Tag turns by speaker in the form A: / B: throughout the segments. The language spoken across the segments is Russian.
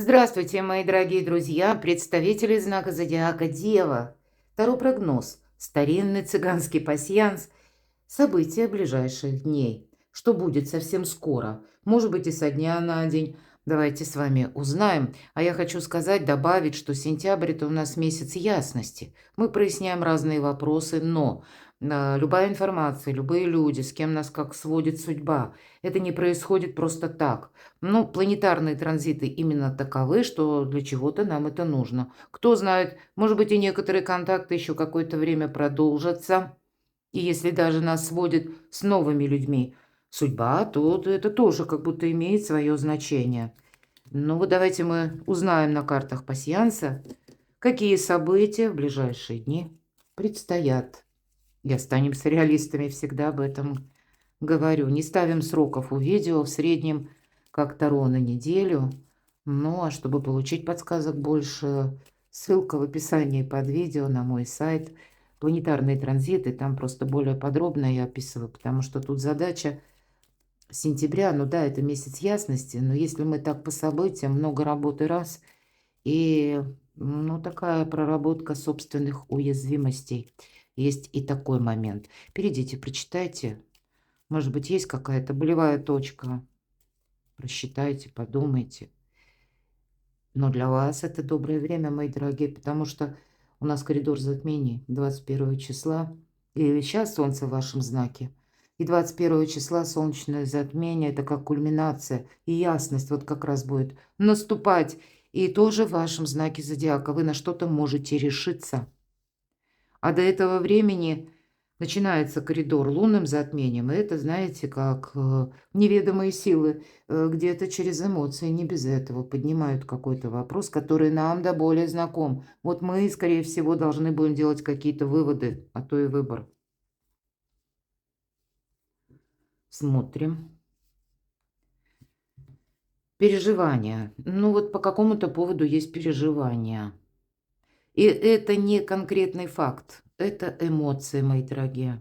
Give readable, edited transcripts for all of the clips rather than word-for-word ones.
A: Здравствуйте, мои дорогие друзья, представители знака зодиака Дева. Таро прогноз. Старинный цыганский пасьянс. События ближайших дней. Что будет совсем скоро. Может быть и со дня на день. Давайте с вами узнаем. А я хочу сказать, добавить, что сентябрь – это у нас месяц ясности. Мы проясняем разные вопросы, но любая информация, любые люди, с кем нас как сводит судьба, это не происходит просто так. Ну, планетарные транзиты именно таковы, что для чего-то нам это нужно. Кто знает, может быть, и некоторые контакты еще какое-то время продолжатся. И если даже нас сводит с новыми людьми судьба, то это тоже как будто имеет свое значение. Ну вот давайте мы узнаем на картах пасьянса, какие события в ближайшие дни предстоят. И останемся реалистами, всегда об этом говорю. Не ставим сроков у видео, в среднем как Таро на неделю. Ну, а чтобы получить подсказок больше, ссылка в описании под видео на мой сайт. Планетарные транзиты, там просто более подробно я описываю, потому что тут задача сентября, ну да, это месяц ясности, но если мы так по событиям, много работы раз, и, ну, такая проработка собственных уязвимостей. Есть и такой момент. Перейдите, прочитайте. Может быть, есть какая-то болевая точка. Просчитайте, подумайте. Но для вас это доброе время, мои дорогие, потому что у нас коридор затмений 21 числа. И сейчас Солнце в вашем знаке. И 21 числа солнечное затмение – это как кульминация. И ясность вот как раз будет наступать. И тоже в вашем знаке зодиака вы на что-то можете решиться. А до этого времени начинается коридор лунным затмением. И это, знаете, как неведомые силы где-то через эмоции, не без этого, поднимают какой-то вопрос, который нам до более знаком. Вот мы, скорее всего, должны будем делать какие-то выводы, а то и выбор. Смотрим. Переживания. Ну вот по какому-то поводу есть переживания. И это не конкретный факт, это эмоции, мои дорогие.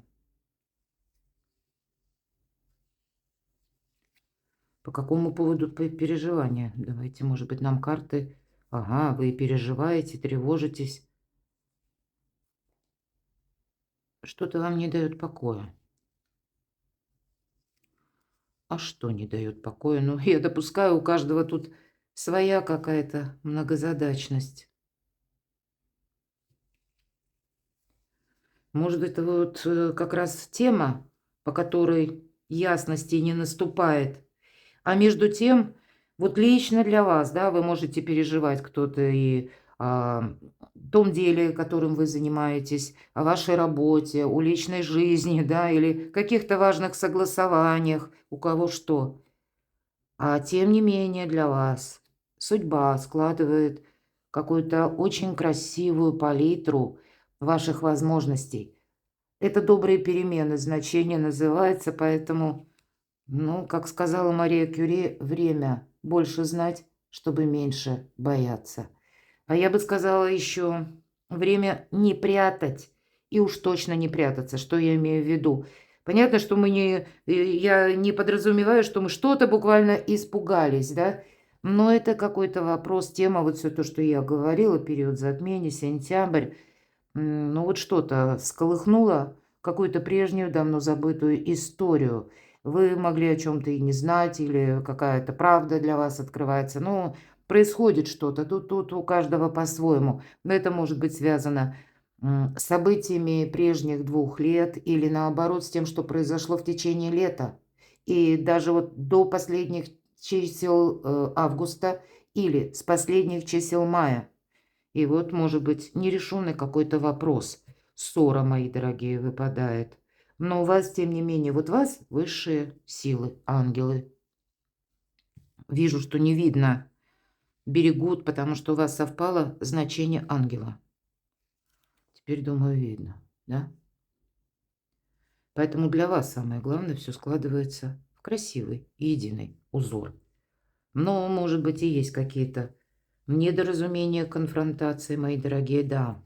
A: По какому поводу переживания? Давайте, может быть, нам карты. Ага, вы переживаете, тревожитесь. Что-то вам не дает покоя. А что не дает покоя? Ну, я допускаю, у каждого тут своя какая-то многозадачность. Может, это вот как раз тема, по которой ясности не наступает. А между тем, вот лично для вас, да, вы можете переживать кто-то и о том деле, которым вы занимаетесь, о вашей работе, о личной жизни, да, или каких-то важных согласованиях, у кого что. А тем не менее для вас судьба складывает какую-то очень красивую палитру ваших возможностей. Это добрые перемены, значение называется, поэтому, ну, как сказала Мария Кюри, время больше знать, чтобы меньше бояться. А я бы сказала еще, время не прятать, и уж точно не прятаться. Что я имею в виду? Понятно, что мы не, я не подразумеваю, что мы что-то буквально испугались, да? Но это какой-то вопрос, тема, вот все то, что я говорила, период затмения, сентябрь. Ну вот что-то всколыхнуло какую-то прежнюю, давно забытую историю. Вы могли о чем-то и не знать, или какая-то правда для вас открывается. Ну, происходит что-то. Тут у каждого по-своему. Но это может быть связано с событиями прежних 2 лет или наоборот с тем, что произошло в течение лета. И даже вот до последних чисел августа или с последних чисел мая. И вот, может быть, нерешенный какой-то вопрос. Ссора, мои дорогие, выпадает. Но у вас, тем не менее, вот вас высшие силы, ангелы. Вижу, что не видно. Берегут, потому что у вас совпало значение ангела. Теперь, думаю, видно, да? Поэтому для вас самое главное, все складывается в красивый и единый узор. Но, может быть, и есть какие-то недоразумения, конфронтации, мои дорогие, да.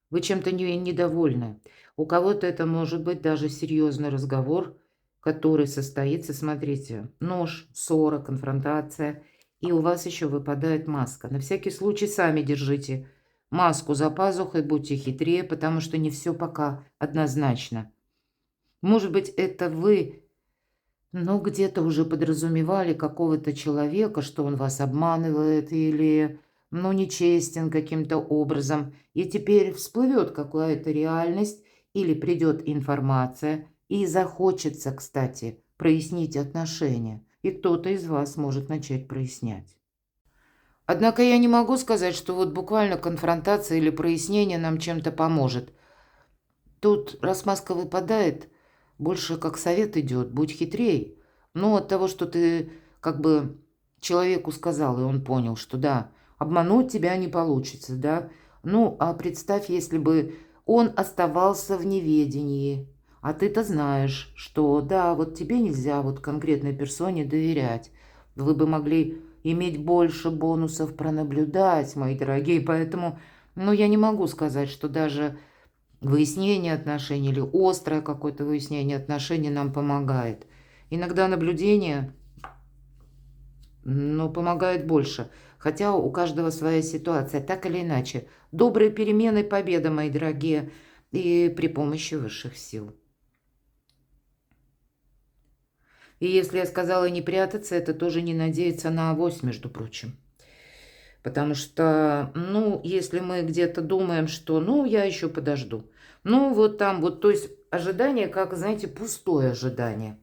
A: Вы чем-то недовольны. У кого-то это может быть даже серьезный разговор, который состоится, смотрите, нож, ссора, конфронтация. И у вас еще выпадает маска. На всякий случай сами держите маску за пазухой, будьте хитрее, потому что не все пока однозначно. Может быть, это вы, ну, где-то уже подразумевали какого-то человека, что он вас обманывает или, ну, нечестен каким-то образом. И теперь всплывет какая-то реальность или придет информация, и захочется, кстати, прояснить отношения. И кто-то из вас может начать прояснять. Однако я не могу сказать, что вот буквально конфронтация или прояснение нам чем-то поможет. Тут, раз маска выпадает, больше как совет идет, будь хитрей. Но от того, что ты как бы человеку сказал, и он понял, что да, обмануть тебя не получится, да. Ну, а представь, если бы он оставался в неведении, а ты-то знаешь, что да, вот тебе нельзя вот конкретной персоне доверять. Вы бы могли иметь больше бонусов пронаблюдать, мои дорогие, поэтому, ну, я не могу сказать, что даже выяснение отношений или острое какое-то выяснение отношений нам помогает. Иногда наблюдение, ну, помогает больше. Хотя у каждого своя ситуация, так или иначе. Добрые перемены, победа, мои дорогие, и при помощи высших сил. И если я сказала не прятаться, это тоже не надеяться на авось, между прочим. Потому что, ну, если мы где-то думаем, что, ну, я еще подожду. Ну, вот там, вот, то есть ожидание, как, знаете, пустое ожидание.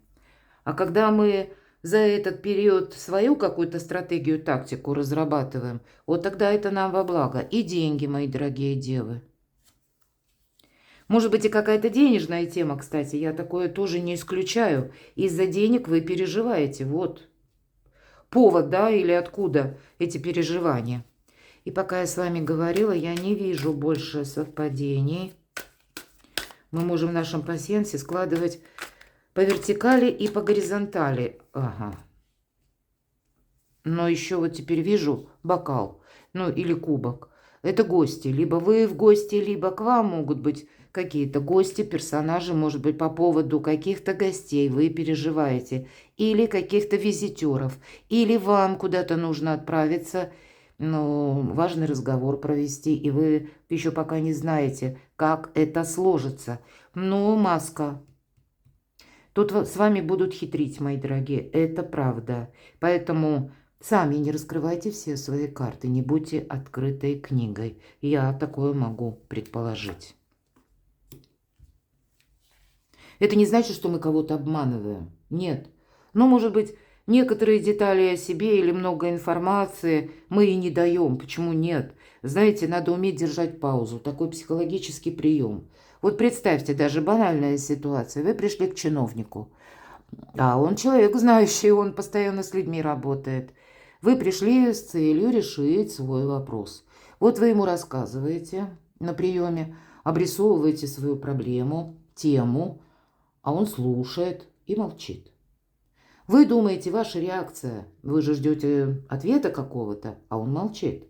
A: А когда мы за этот период свою какую-то стратегию, тактику разрабатываем, вот тогда это нам во благо. И деньги, мои дорогие девы. Может быть, и какая-то денежная тема, кстати, я такое тоже не исключаю. Из-за денег вы переживаете, вот. Повод, да, или откуда эти переживания. И пока я с вами говорила, я не вижу больше совпадений. Мы можем в нашем пасьянсе складывать по вертикали и по горизонтали. Ага. Но еще вот теперь вижу бокал, ну или кубок. Это гости. Либо вы в гости, либо к вам могут быть какие-то гости, персонажи, может быть, по поводу каких-то гостей вы переживаете. Или каких-то визитеров. Или вам куда-то нужно отправиться, ну, важный разговор провести, и вы еще пока не знаете, как это сложится. Но маска. Тут с вами будут хитрить, мои дорогие, это правда. Поэтому сами не раскрывайте все свои карты, не будьте открытой книгой. Я такое могу предположить. Это не значит, что мы кого-то обманываем. Нет. Но, может быть, некоторые детали о себе или много информации мы и не даем. Почему нет? Знаете, надо уметь держать паузу. Такой психологический прием. Вот представьте, даже банальная ситуация. Вы пришли к чиновнику. А он человек знающий, он постоянно с людьми работает. Вы пришли с целью решить свой вопрос. Вот вы ему рассказываете на приеме, обрисовываете свою проблему, тему, а он слушает и молчит. Вы думаете, ваша реакция, вы же ждете ответа какого-то, а он молчит.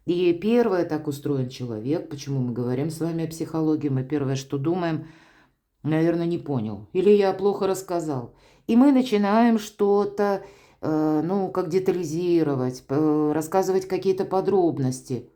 A: И первое, так устроен человек, почему мы говорим с вами о психологии, мы первое, что думаем, наверное, не понял, или я плохо рассказал. И мы начинаем что-то, ну, как детализировать, рассказывать какие-то подробности.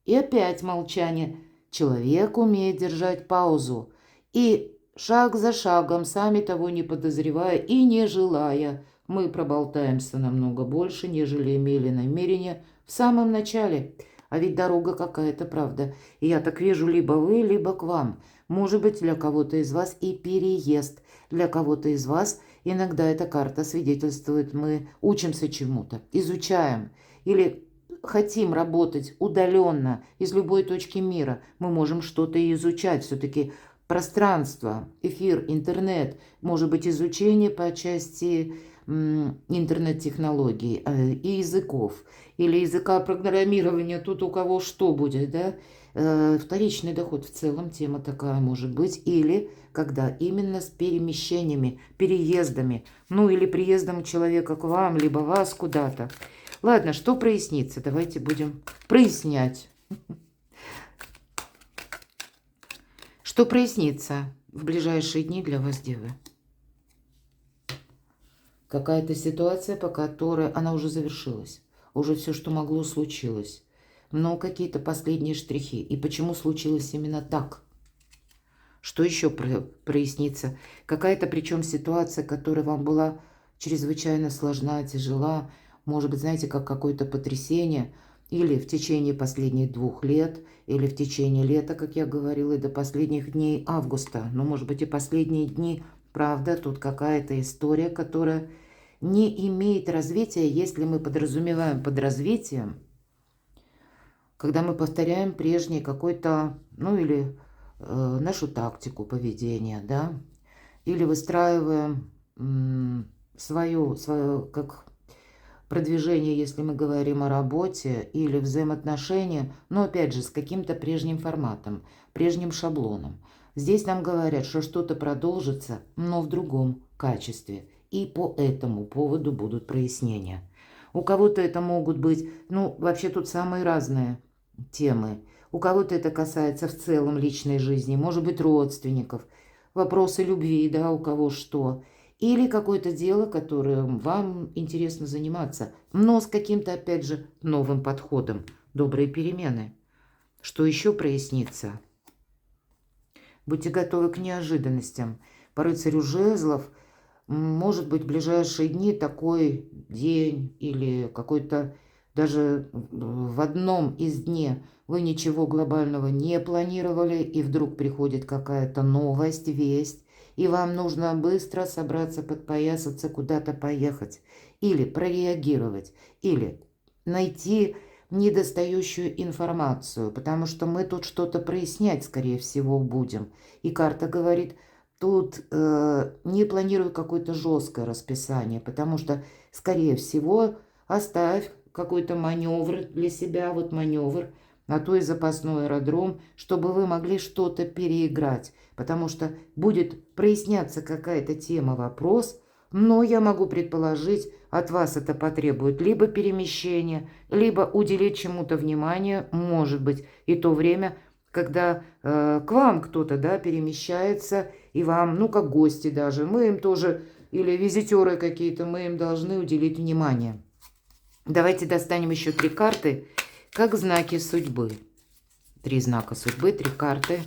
A: И опять молчание. Человек умеет держать паузу. И шаг за шагом, сами того не подозревая и не желая, мы проболтаемся намного больше, нежели имели намерение в самом начале. А ведь дорога какая-то, правда. И я так вижу, либо вы, либо к вам. Может быть, для кого-то из вас и переезд. Для кого-то из вас иногда эта карта свидетельствует, мы учимся чему-то, изучаем. Или хотим работать удаленно из любой точки мира. Мы можем что-то и изучать. Все-таки пространство, эфир, интернет, может быть, изучение по части интернет-технологий и языков, или языка программирования, тут у кого что будет, да, вторичный доход в целом, тема такая может быть, или когда именно с перемещениями, переездами, ну или приездом человека к вам, либо вас куда-то. Ладно, что прояснится, давайте будем прояснять. Что прояснится в ближайшие дни для вас, девы? Какая-то ситуация, по которой она уже завершилась. уже все, что могло, случилось. Но какие-то последние штрихи. И почему случилось именно так? Что еще прояснится? Какая-то причем ситуация, которая вам была чрезвычайно сложна, тяжела, может быть, знаете, как какое-то потрясение, или в течение последних 2 лет, или в течение лета, как я говорила, и до последних дней августа, ну, может быть, и последние дни, правда, тут какая-то история, которая не имеет развития, если мы подразумеваем под развитием, когда мы повторяем прежний какой-то, ну, или нашу тактику поведения, да, или выстраиваем свое как продвижение, если мы говорим о работе, или взаимоотношения, но опять же с каким-то прежним форматом, прежним шаблоном. Здесь нам говорят, что что-то продолжится, но в другом качестве. И по этому поводу будут прояснения. У кого-то это могут быть, ну, вообще тут самые разные темы. У кого-то это касается в целом личной жизни, может быть, родственников, вопросы любви, да, у кого что. Или какое-то дело, которым вам интересно заниматься, но с каким-то, опять же, новым подходом. Добрые перемены. Что еще прояснится? Будьте готовы к неожиданностям. По рыцарю жезлов, может быть, в ближайшие дни такой день или какой-то даже в одном из дней вы ничего глобального не планировали, и вдруг приходит какая-то новость, весть, и вам нужно быстро собраться, подпоясаться, куда-то поехать, или прореагировать, или найти недостающую информацию, потому что мы тут что-то прояснять, скорее всего, будем. И карта говорит, тут не планирую какое-то жесткое расписание, потому что, скорее всего, оставь какой-то маневр для себя, вот маневр, а то и запасной аэродром, чтобы вы могли что-то переиграть, потому что будет проясняться какая-то тема, вопрос, но я могу предположить, от вас это потребует либо перемещения, либо уделить чему-то внимание, может быть, и то время, когда к вам кто-то, да, перемещается, и вам, ну, как гости даже, мы им тоже, или визитеры какие-то, мы им должны уделить внимание. Давайте достанем еще 3 карты, как знаки судьбы. 3 знака судьбы, 3 карты.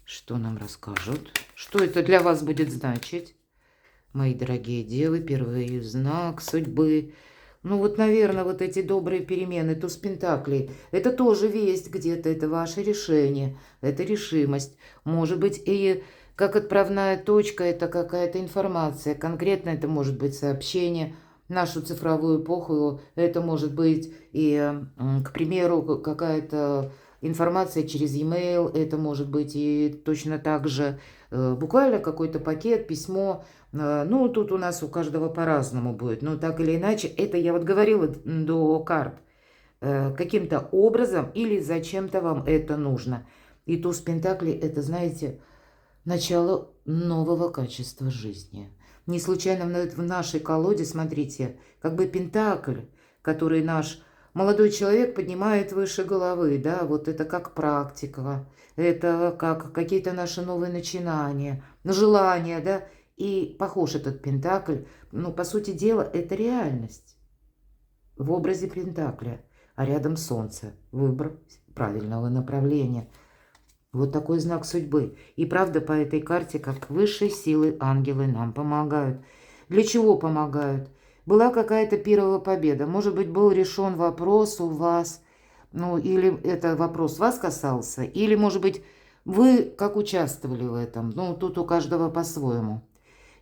A: Что нам расскажут? Что это для вас будет значить? Мои дорогие девы, первый знак судьбы. Ну вот, наверное, вот эти добрые перемены, туз пентаклей, это тоже весть где-то, это ваше решение, это решимость. Может быть, и как отправная точка, это какая-то информация, конкретно это может быть сообщение. Нашу цифровую эпоху это может быть и, к примеру, какая-то информация через e-mail, это может быть и точно так же буквально какой-то пакет, письмо. Ну, тут у нас у каждого по-разному будет, но так или иначе, это я вот говорила до карт, каким-то образом или зачем-то вам это нужно. И туз пентаклей, это, знаете, начало нового качества жизни. Не случайно в нашей колоде, смотрите, как бы пентакль, который наш молодой человек поднимает выше головы, да, вот это как практика, это как какие-то наши новые начинания, желания, да, и похож этот пентакль, ну, по сути дела, это реальность в образе пентакля, а рядом солнце, выбор правильного направления. Вот такой знак судьбы. И правда, по этой карте, как высшие силы, ангелы нам помогают. Для чего помогают? Была какая-то первая победа. Может быть, был решен вопрос у вас, ну, или это вопрос вас касался, или, может быть, вы как участвовали в этом. Ну, тут у каждого по-своему.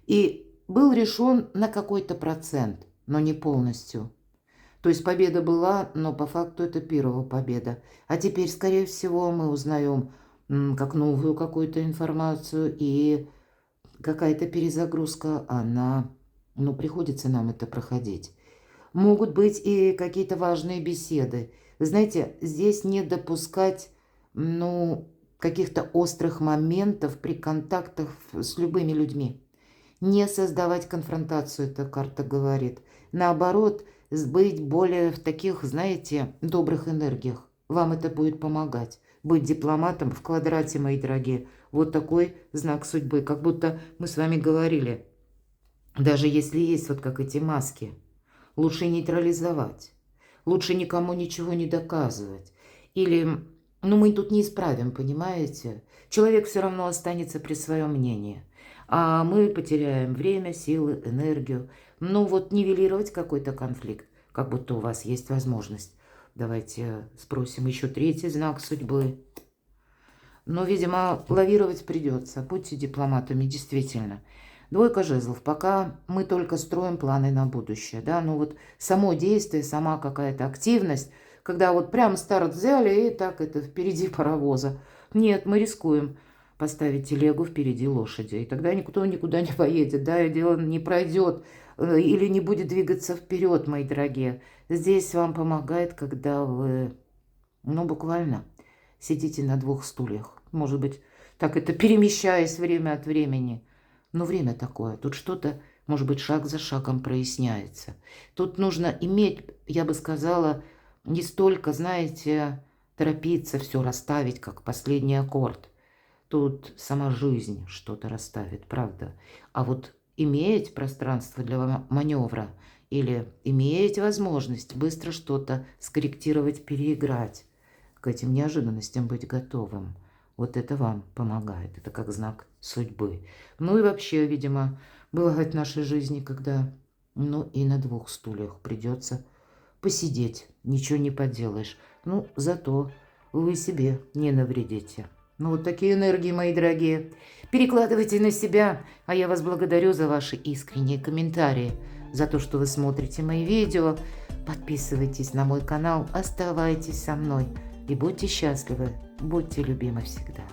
A: И был решен на какой-то процент, но не полностью. То есть победа была, но по факту это первая победа. А теперь, скорее всего, мы узнаем как новую какую-то информацию, и какая-то перезагрузка, она, ну, приходится нам это проходить. Могут быть и какие-то важные беседы. Вы знаете, здесь не допускать, ну, каких-то острых моментов при контактах с любыми людьми. Не создавать конфронтацию, эта карта говорит. Наоборот, быть более в таких, знаете, добрых энергиях. Вам это будет помогать. Быть дипломатом в квадрате, мои дорогие. Вот такой знак судьбы. Как будто мы с вами говорили. Даже если есть вот как эти маски, лучше нейтрализовать. Лучше никому ничего не доказывать. Или, ну, мы тут не исправим, понимаете? Человек все равно останется при своем мнении. А мы потеряем время, силы, энергию. Ну, вот нивелировать какой-то конфликт, как будто у вас есть возможность. Давайте спросим еще третий знак судьбы. Но, видимо, лавировать придется. Будьте дипломатами, действительно. Двойка жезлов. Пока мы только строим планы на будущее. Да? Ну вот само действие, сама какая-то активность, когда вот прям старт взяли и так это впереди паровоза. Нет, мы рискуем поставить телегу впереди лошади. И тогда никто никуда не поедет, да, и дело не пройдет или не будет двигаться вперед, мои дорогие. Здесь вам помогает, когда вы, ну, буквально сидите на двух стульях. Может быть, так это перемещаясь время от времени. Но время такое. Тут что-то, может быть, шаг за шагом проясняется. Тут нужно иметь, я бы сказала, не столько, знаете, торопиться все расставить, как последний аккорд. Тут сама жизнь что-то расставит, правда. А вот иметь пространство для маневра или иметь возможность быстро что-то скорректировать, переиграть, к этим неожиданностям быть готовым. Вот это вам помогает. Это как знак судьбы. Ну и вообще, видимо, бывает в нашей жизни, когда, ну, и на двух стульях придется посидеть. Ничего не поделаешь. Ну, зато вы себе не навредите. Ну, вот такие энергии, мои дорогие. Перекладывайте на себя. А я вас благодарю за ваши искренние комментарии, за то, что вы смотрите мои видео. Подписывайтесь на мой канал, оставайтесь со мной. И будьте счастливы, будьте любимы всегда.